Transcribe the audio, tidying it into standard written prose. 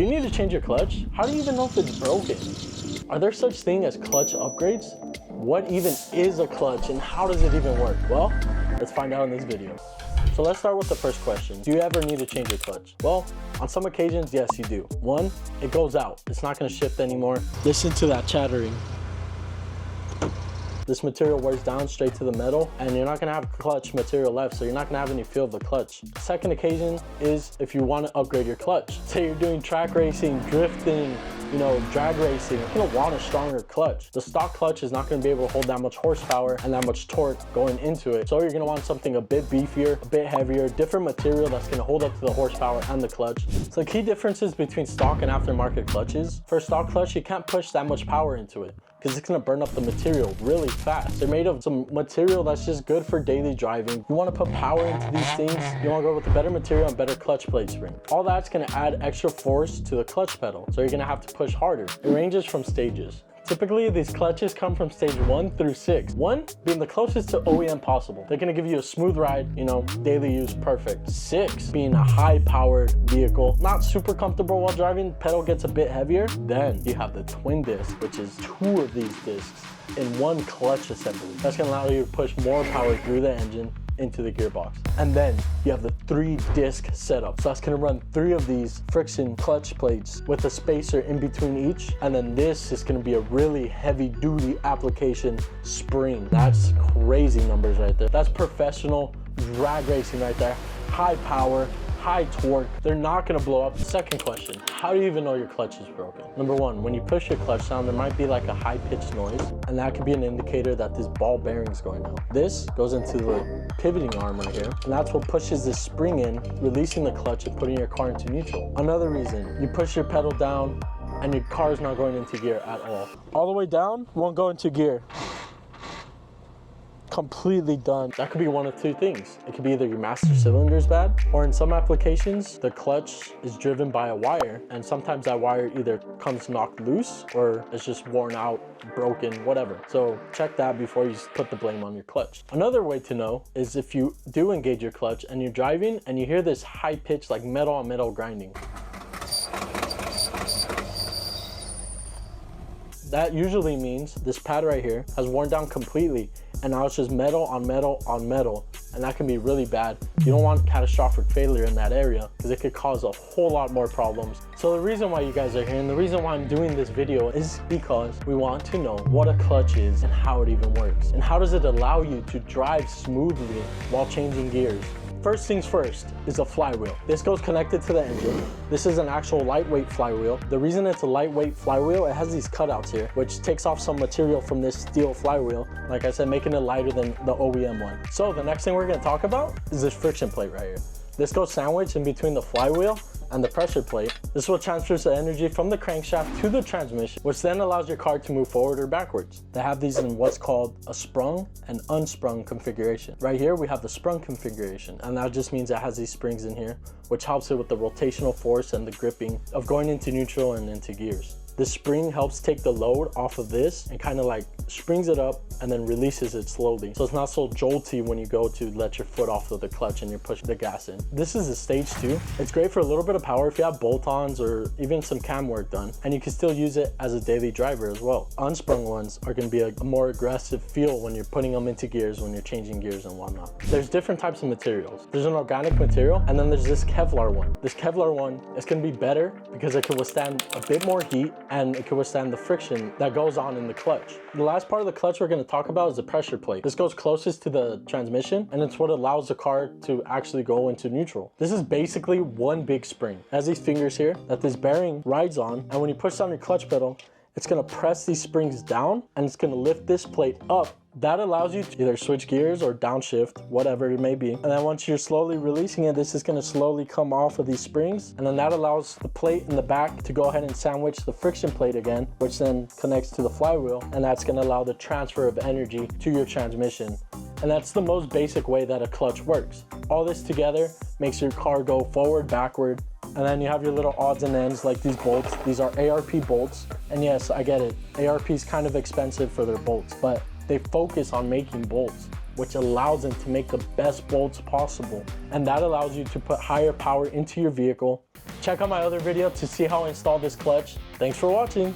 Do you need to change your clutch? How do you even know if it's broken? Are there such thing as clutch upgrades? What even is a clutch and how does it even work? Well, let's find out in this video. So let's start with the first question. Do you ever need to change your clutch? Well, on some occasions, yes, you do. One, it goes out. It's not gonna shift anymore. Listen to that chattering. This material wears down straight to the metal and you're not gonna have clutch material left, so you're not gonna have any feel of the clutch. Second occasion is if you wanna upgrade your clutch. Say you're doing track racing, drifting, drag racing, you're gonna want a stronger clutch. The stock clutch is not gonna be able to hold that much horsepower and that much torque going into it. So you're gonna want something a bit beefier, a bit heavier, different material that's gonna hold up to the horsepower and the clutch. So the key differences between stock and aftermarket clutches: for a stock clutch, you can't push that much power into it because it's gonna burn up the material really fast. They're made of some material that's just good for daily driving. You wanna put power into these things, you wanna go with a better material and better clutch plate spring. All that's gonna add extra force to the clutch pedal, so you're gonna have to push harder. It ranges from stages. Typically, these clutches come from stage 1 through 6. 1 being the closest to OEM possible. They're gonna give you a smooth ride, daily use, perfect. 6 being a high-powered vehicle, not super comfortable while driving, pedal gets a bit heavier. Then you have the twin disc, which is 2 of these discs in one clutch assembly. That's gonna allow you to push more power through the engine into the gearbox. And then you have the 3-disc setup. So that's gonna run 3 of these friction clutch plates with a spacer in between each. And then this is gonna be a really heavy duty application spring. That's crazy numbers right there. That's professional drag racing right there. High power, high torque. They're not gonna blow up. Second question, how do you even know your clutch is broken? Number 1, when you push your clutch down, there might be like a high-pitched noise, and that could be an indicator that this ball bearing's going out. This goes into the pivoting arm right here, and that's what pushes this spring in, releasing the clutch and putting your car into neutral. Another reason, you push your pedal down and your car is not going into gear at all. All the way down, won't go into gear. Completely done. That could be one of 2 things. It could be either your master cylinder is bad, or in some applications, the clutch is driven by a wire, and sometimes that wire either comes knocked loose or it's just worn out, broken, whatever. So check that before you put the blame on your clutch. Another way to know is if you do engage your clutch and you're driving and you hear this high pitch like metal on metal grinding. That usually means this pad right here has worn down completely and now it's just metal on metal on metal, and that can be really bad. You don't want catastrophic failure in that area because it could cause a whole lot more problems. So the reason why you guys are here and the reason why I'm doing this video is because we want to know what a clutch is and how it even works, and how does it allow you to drive smoothly while changing gears. First things first is a flywheel. This goes connected to the engine. This is an actual lightweight flywheel. The reason it's a lightweight flywheel, it has these cutouts here, which takes off some material from this steel flywheel, like I said, making it lighter than the OEM one. So the next thing we're gonna talk about is this friction plate right here. This goes sandwiched in between the flywheel and the pressure plate. This is what transfers the energy from the crankshaft to the transmission, which then allows your car to move forward or backwards. They have these in what's called a sprung and unsprung configuration. Right here, we have the sprung configuration, and that just means it has these springs in here, which helps it with the rotational force and the gripping of going into neutral and into gears. This spring helps take the load off of this and kind of like springs it up and then releases it slowly. So it's not so jolty when you go to let your foot off of the clutch and you push the gas in. This is a stage 2. It's great for a little bit of power if you have bolt-ons or even some cam work done, and you can still use it as a daily driver as well. Unsprung ones are going to be a more aggressive feel when you're putting them into gears, when you're changing gears and whatnot. There's different types of materials. There's an organic material, and then there's this Kevlar one. This Kevlar one is going to be better because it can withstand a bit more heat and it can withstand the friction that goes on in the clutch. The last part of the clutch we're going to talk about is the pressure plate. This goes closest to the transmission, and it's what allows the car to actually go into neutral. This is basically one big spring. It has these fingers here that this bearing rides on, and when you push down your clutch pedal, it's going to press these springs down and it's going to lift this plate up. That allows you to either switch gears or downshift, whatever it may be. And then once you're slowly releasing it, this is going to slowly come off of these springs. And then that allows the plate in the back to go ahead and sandwich the friction plate again, which then connects to the flywheel. And that's going to allow the transfer of energy to your transmission. And that's the most basic way that a clutch works. All this together makes your car go forward, backward. And then you have your little odds and ends like these bolts. These are ARP bolts. And yes, I get it. ARP is kind of expensive for their bolts, but they focus on making bolts, which allows them to make the best bolts possible. And that allows you to put higher power into your vehicle Check out my other video to see how I install this clutch. Thanks for watching.